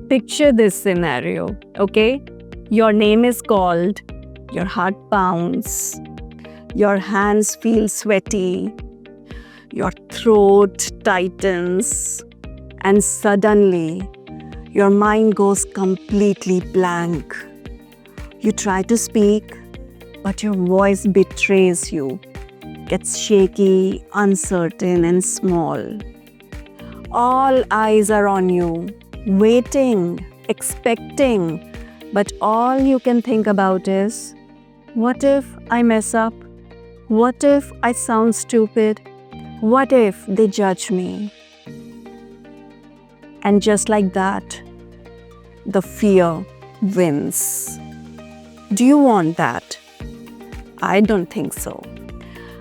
Picture this scenario, okay? Your name is called, your heart pounds, your hands feel sweaty, your throat tightens, and suddenly your mind goes completely blank. You try to speak, but your voice betrays you, gets shaky, uncertain, and small. All eyes are on you, waiting, expecting, but all you can think about is, what if I mess up? What if I sound stupid? What if they judge me? And just like that, the fear wins. Do you want that? I don't think so.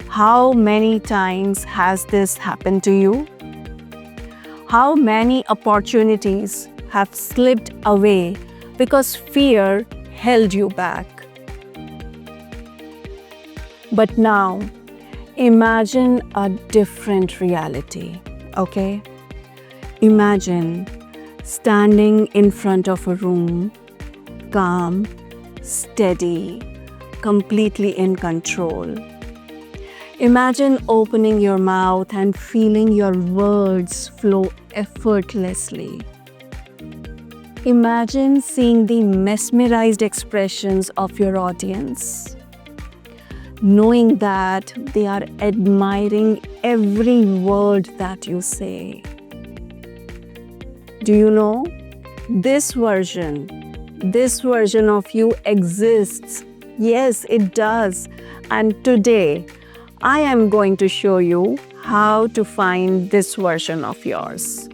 How many times has this happened to you? How many opportunities have slipped away because fear held you back? But now, imagine a different reality, okay? Imagine standing in front of a room, calm, steady, completely in control. Imagine opening your mouth and feeling your words flow effortlessly. Imagine seeing the mesmerized expressions of your audience, knowing that they are admiring every word that you say. Do you know? This version of you exists. Yes, it does. And today, I am going to show you how to find this version of yours.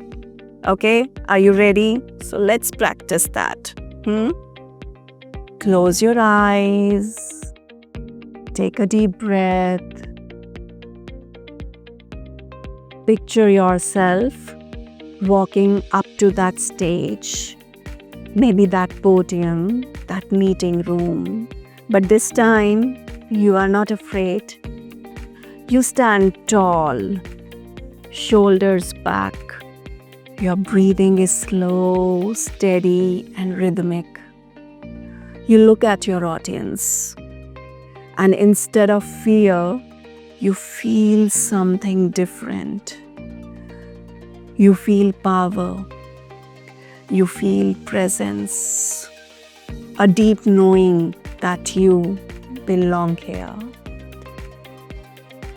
Okay, are you ready? So let's practice that. Close your eyes. Take a deep breath. Picture yourself walking up to that stage, maybe that podium, that meeting room. But this time, you are not afraid. You stand tall, shoulders back. Your breathing is slow, steady, and rhythmic. You look at your audience, and instead of fear, you feel something different. You feel power. You feel presence. A deep knowing that you belong here.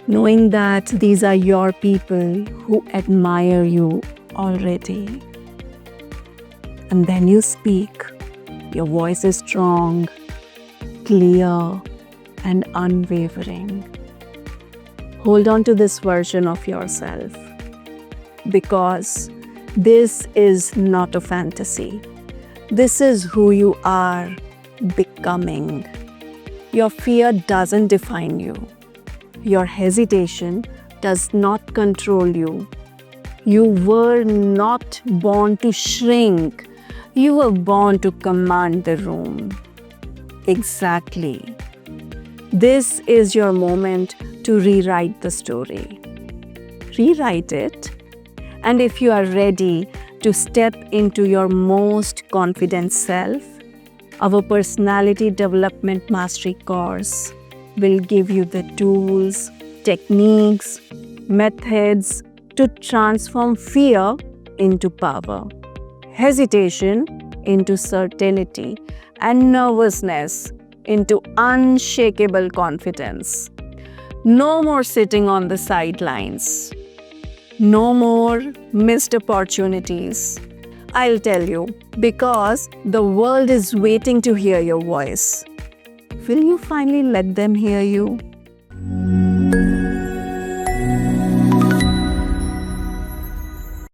Knowing that these are your people who admire you already. And then you speak. Your voice is strong, clear, and unwavering. Hold on to this version of yourself, because this is not a fantasy. This is who you are becoming. Your fear doesn't define you. Your hesitation does not control you. You were not born to shrink. You were born to command the room. Exactly. This is your moment to rewrite the story. Rewrite it. And if you are ready to step into your most confident self, our Personality Development Mastery course will give you the tools, techniques, methods to transform fear into power, hesitation into certainty, and nervousness into unshakable confidence. No more sitting on the sidelines. No more missed opportunities. I'll tell you, because the world is waiting to hear your voice. Will you finally let them hear you?